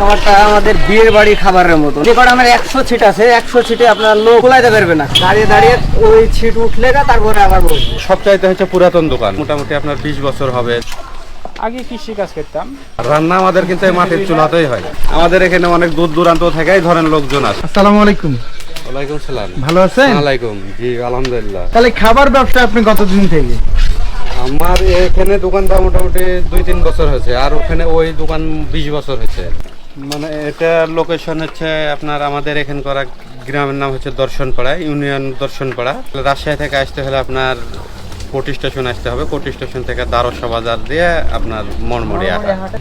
খাবারটা আমাদের বিয়ের বাড়ি খাবারের মতো। যে কটা আমার 100 ছিট আছে, 100 ছিটে আপনার লোক কোলাইতে পারবে না। দাঁড়িয়ে দাঁড়িয়ে ওই ছিট উঠলে তারপরে আবার বসবে। সবচাইতে হচ্ছে পুরাতন দোকান, মোটামুটি আপনার 20 বছর হবে। আগে কৃষি কাজ করতাম। রান্না আমাদের কিন্তু এই মাটির চুলাতেই হয়। আমাদের এখানে অনেক দূর দূরান্ত থেকেই ধরেন লোকজন আসে। আসসালামু আলাইকুম। ওয়ালাইকুম সালাম। ভালো আছেন? ওয়ালাইকুম, জি আলহামদুলিল্লাহ। তাহলে খাবার ব্যবসা আপনি কতদিন থেকে? আমার এখানে দোকানটা মোটামুটি 2-3 বছর হয়েছে, আর ওখানে ওই দোকান 20 বছর হয়েছে। মানে এটা লোকেশন হচ্ছে আপনার আমাদের এখানকার গ্রামের নাম হচ্ছে দর্শনপাড়া, ইউনিয়ন দর্শনপাড়া। রাজশাহী থেকে আসতে হলে আপনার কোটি স্টেশন আসতে হবে, কোটি স্টেশন থেকে দ্বারসা বাজার দিয়ে আপনার মনমড়িয়া।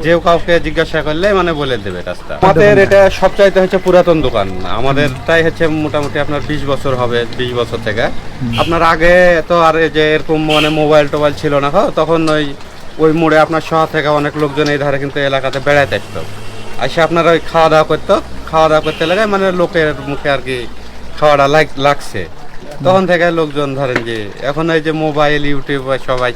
যে কাউকে জিজ্ঞাসা করলে মানে বলে দেবে রাস্তা। আমাদের এটা সবচাইতে হচ্ছে পুরাতন দোকান, আমাদেরটাই হচ্ছে মোটামুটি আপনার 20 বছর হবে, 20 বছর থেকে। আপনার আগে তো আর এই যে এরকম মানে মোবাইল টোবাইল ছিল না, তখন ওই মোড়ে আপনার শহর থেকে অনেক লোকজন এই ধারে কিন্তু এলাকাতে বেড়াইতে আসতো, আসে আপনার ওই খাওয়া দাওয়া করতে লাগে, মানে লোকের মুখে আর কি খাওয়াটা লাগছে। তখন থেকে লোকজন ধরেন যে এখন এই যে মোবাইল ইউটিউব সবাই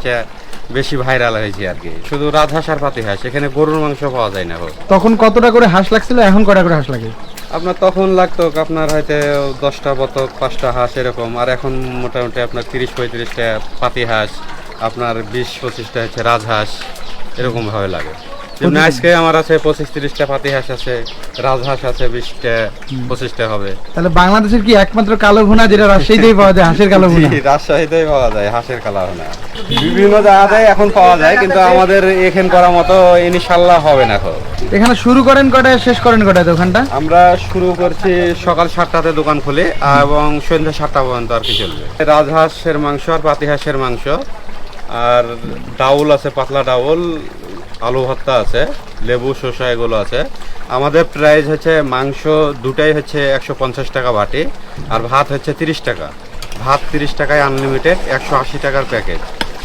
বেশি ভাইরাল হয়েছে আর কি। শুধু রাজহাঁস আর পাতিহাঁস, এখানে গরুর মাংস পাওয়া যায় না। তখন কতটা করে হাঁস লাগছিল, এখন কটা করে হাঁস লাগে? আপনার তখন লাগতো আপনার হয়তো 10টা বতক, 5টা হাঁস এরকম, আর এখন মোটামুটি আপনার 30-35টা পাতিহাঁস, আপনার 20-25টা হচ্ছে রাজহাঁস, এরকম ভাবে লাগে। যেমন আজকে আমার আছে 25-30টা পাতিহাঁস আছে, রাজহাঁস আছে 20-25টা হবে। তাহলে বাংলাদেশের কি একমাত্র কালো ভুনা যেটা রাজশাহীতেই পাওয়া যায়, হাঁসের কালো ভুনা? রাজশাহীতেই পাওয়া যায় হাঁসের কালো ভুনা। বিভিন্ন জায়গায় এখন পাওয়া যায়, কিন্তু আমাদের এখান করার মতো ইনশাআল্লাহ হবে না। এখন এখানে শুরু করেন কটায়, শেষ করেন কটায় দোকানটা? আমরা শুরু করছি সকাল 7টাতে দোকান খুলি এবং সন্ধ্যা 7টা পর্যন্ত আর কি চলবে। রাজহাঁসের মাংস আর পাতিহাঁসের মাংস, আর ডাউল আছে, পাতলা ডাউল, আলু ভর্তা আছে, লেবু শসা এগুলো আছে। আমাদের প্রাইস হচ্ছে মাংস দুটাই হচ্ছে 150 টাকা বাটি, আর ভাত হচ্ছে 30 টাকা। ভাত 30 টাকায় আনলিমিটেড, 180 টাকার প্যাকেজ,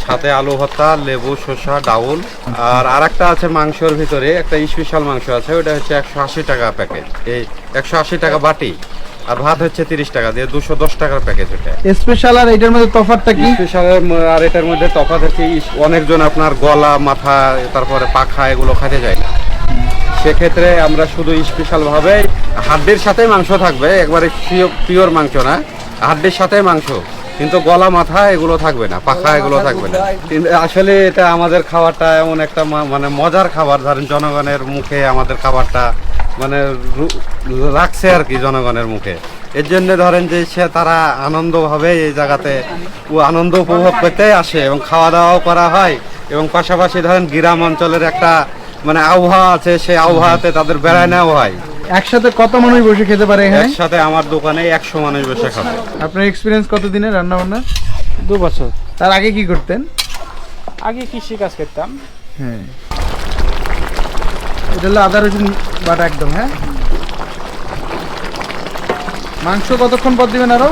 সাথে আলু ভর্তা, লেবু শসা, ডাউল। আর একটা আছে মাংসের ভিতরে একটা স্পেশাল মাংস আছে, ওটা হচ্ছে 180 টাকা প্যাকেজ, এই 180 টাকা বাটি। আর ভাত হচ্ছে 30 টাকা দিয়ে 210 টাকার প্যাকেজ। ওটা স্পেশাল আর এটার মধ্যে তফাৎটা কি? স্পেশাল আর এটার মধ্যে তফাৎ হচ্ছে অনেকজন আপনার গলা, মাথা, তারপরে পাখা এগুলো খেতে যায় না। সেক্ষেত্রে আমরা শুধু স্পেশাল ভাবে হাড্ডির সাথে মাংস থাকবে, একবারে পিওর মাংস না, হাড্ডির সাথে মাংস, কিন্তু গলা, মাথা এগুলো থাকবে না, পাখা এগুলো থাকবে না। আসলে এটা আমাদের খাবারটা এমন একটা মানে মজার খাবার, ধরেন জনগণের মুখে আমাদের খাবারটা মানে রাখছে আর কি জনগণের মুখে। এর জন্য ধরেন যে তারা আনন্দভাবে এই জায়গাতে আনন্দ উপভোগ করতে আসে এবং খাওয়া দাওয়াও করা হয়, এবং পাশাপাশি ধরেন গ্রাম অঞ্চলের একটা মানে আবহাওয়া আছে, সেই আবহাওয়াতে তাদের বেড়ায় নেওয়া হয়। একসাথে কত মানুষ বসে খেতে পারে এখানে? একসাথে আমার দোকানে 100 মানুষ বসে খাবে। আপনার এক্সপিরিয়েন্স কত দিনের রান্না বান্না? 2 বছর। তার আগে কি করতেন? আগে কৃষি কাজ করতাম। হ্যাঁ, এটা হলো আদা রসুন বাটা একদম। হ্যাঁ, মাংস কতক্ষণ পর দিবেন আরো?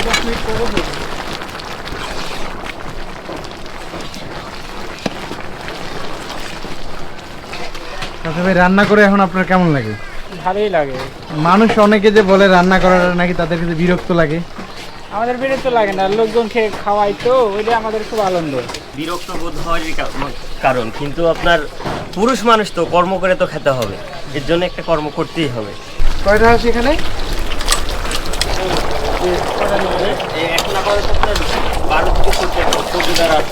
10 মিনিট পরে দেব। আচ্ছা ভাই, রান্না করে এখন আপনার কেমন লাগে? ভালোই লাগে। মানুষ অনেকে যে বলে রান্না করার নাকি তাদের কাছে বিরক্ত লাগে। আমাদের বিরক্ত লাগে না, লোকজনকে খাওয়াই তো, ওইটা আমাদের খুব আনন্দ। বিরক্ত বোধ হওয়ার কারণ, কিন্তু আপনার পুরুষ মানুষ তো কর্ম করে তো খেতে হবে, এর জন্য একটা কর্ম করতেই হবে। কয়টা হাঁস এখানে? এখন আপাতত আপনার 12 থেকে 14টা রাত।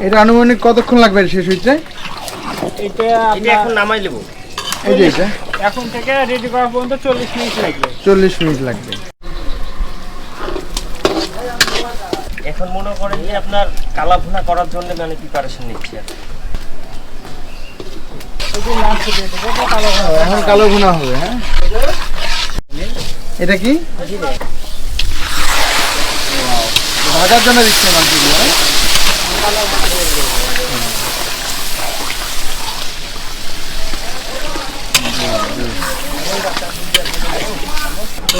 এটা আনুমানিক কতক্ষণ লাগবে শেষ হইতে? এটা এখন নামাই নেব। এই যে এটা এখন থেকে রেডি করা পর্যন্ত 40 মিনিট লাগবে। 40 মিনিট লাগবে। এখন মনে করেন যে আপনার কালা ভুনা করার জন্য মানে প্রিপারেশন নিচ্ছি। এখন কালো ভুনা হবে। হ্যাঁ, এটা কি ভাজার জন্য দিচ্ছে মাংসগুলো?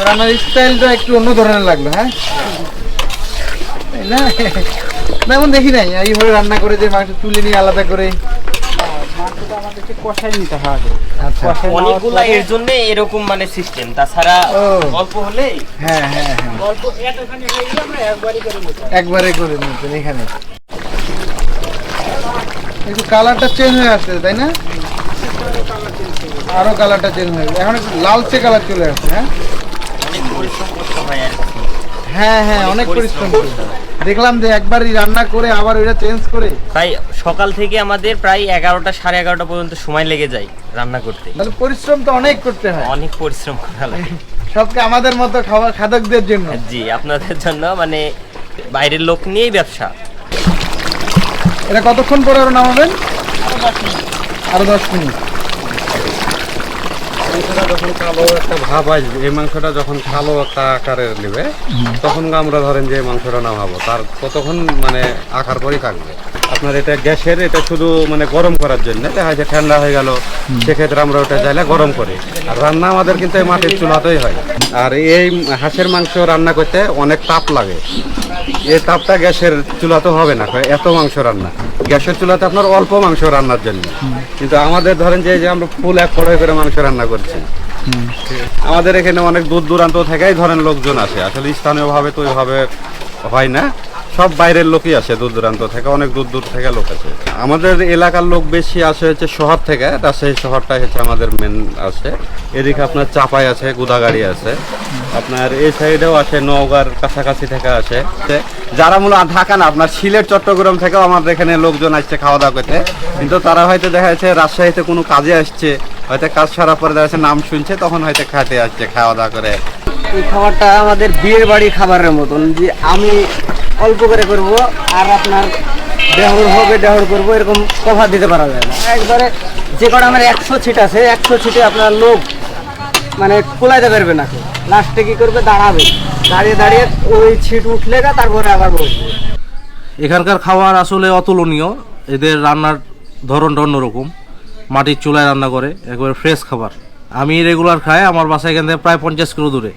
রান্নার স্টাইলটা একটু অন্য ধরনের লাগলো। হ্যাঁ, না এমন দেখি নাই এইভাবে রান্না করে যে মাংস তুলে নিয়ে আলাদা করে। মাংসটা আমাদেরকে কষাই নিতে হবে। আচ্ছা। কষাই নেওয়ার অনেকগুলা পরে এর জন্য এরকম মানে সিস্টেম, তাছাড়া ও। অল্প হলে হ্যাঁ হ্যাঁ হ্যাঁ, অল্প এতখানি হয়ে গেলে আমরা একবারই করে নিতে হবে। একবারে করে নিতেন এখানে। একটু কালারটা চেঞ্জ হয়ে আসছে তাই না? আরো কালারটা চেঞ্জ হয়ে গেছে, এখন একটু লালচে কালার চলে আসছে। হ্যাঁ অনেক পরিশ্রম করতে হয় আর কি। হ্যাঁ হ্যাঁ, অনেক পরিশ্রম করতে হয়। দেখলাম যে একবারই রান্না করে আবার ওইটা চেঞ্জ করে, তাই সকাল থেকে আমাদের প্রায় 11টা সাড়ে 11টা পর্যন্ত সময় লেগে যায় রান্না করতে। তাহলে পরিশ্রম তো অনেক করতে হয়, অনেক পরিশ্রম করা লাগে। সবকে আমাদের মতো খাদকদের জন্য। জি, আপনাদের জন্য মানে বাইরের লোক নিয়েই ব্যবসা। এটা কতক্ষণ পরে আরো নামাবেন? আরো 10 মিনিট। মাংসটা যখন কালো একটা ভাব আসবে, এই মাংসটা যখন কালো একটা আকারের নেবে, তখন আমরা ধরেন যে এই মাংসটা নামাবো, তার ততক্ষণ মানে আকার পরেই থাকবে। আপনার এটা গ্যাসের, এটা শুধু মানে গরম করার জন্য, দেখা যাচ্ছে ঠান্ডা হয়ে গেল, সেক্ষেত্রে আমরা ওটা চাইলে গরম করি। আর রান্না আমাদের কিন্তু এই মাটির চুলাতেই হয়। আর এই হাঁসের মাংস রান্না করতে অনেক তাপ লাগে, এই তাপটা গ্যাসের চুলাতে হবে না, এত মাংস রান্না। গ্যাসের চুলাতে আপনার অল্প মাংস রান্নার জন্য, কিন্তু আমাদের ধরেন যে এই যে আমরা ফুল এক কড়াই করে মাংস রান্না করছি। আমাদের এখানে অনেক দূর দূরান্ত থেকেই ধরেন লোকজন আসে, আসলে স্থানীয়ভাবে তো ওইভাবে হয় না, সব বাইরের লোকই আসে, দূর দূরান্ত থেকে, অনেক দূর দূর থেকে লোক আসে। আমাদের এলাকার লোক বেশি আসে হচ্ছে শহর থেকে, রাজশাহী শহরটাই হচ্ছে আমাদের মেন আসে। এদিকে আপনার চাপাই আছে, গুদাগাড়ি আছে, আপনার এই সাইডেও আসে, নওগাঁর কাছাকাছি থেকে আসে। যারা মূলত ঢাকা না, আপনার সিলেট চট্টগ্রাম থেকেও আমাদের এখানে লোকজন আসছে খাওয়া দাওয়া করতে, কিন্তু তারা হয়তো দেখা যাচ্ছে রাজশাহীতে কোনো কাজে আসছে, হয়তো কাজ সারার পরে দেখা যাচ্ছে নাম শুনছে, তখন হয়তো খাতে আসছে, খাওয়া দাওয়া করে। এই খাবারটা আমাদের বিয়ের বাড়ি খাবারের মতন, যে আমি অল্প করে করব আর আপনার দেহর হবে দেহর করবো, এরকম কভার দিতে পারা যায় না। একবারে যে কটা আমার 100 ছিট আছে, 100 ছিটে আপনার লোক মানে কুলাইতে পারবে না। লাস্টে কি করবে, দাঁড়াবে, দাঁড়িয়ে দাঁড়িয়ে ওই ছিট উঠলে তারপরে আবার বসবে। এখানকার খাবার আসলে অতুলনীয়, এদের রান্নার ধরনটা অন্যরকম, মাটির চুলায় রান্না করে, একবারে ফ্রেশ খাবার। আমি রেগুলার খাই, আমার বাসা এখান থেকে প্রায় 50 কিলো দূরে।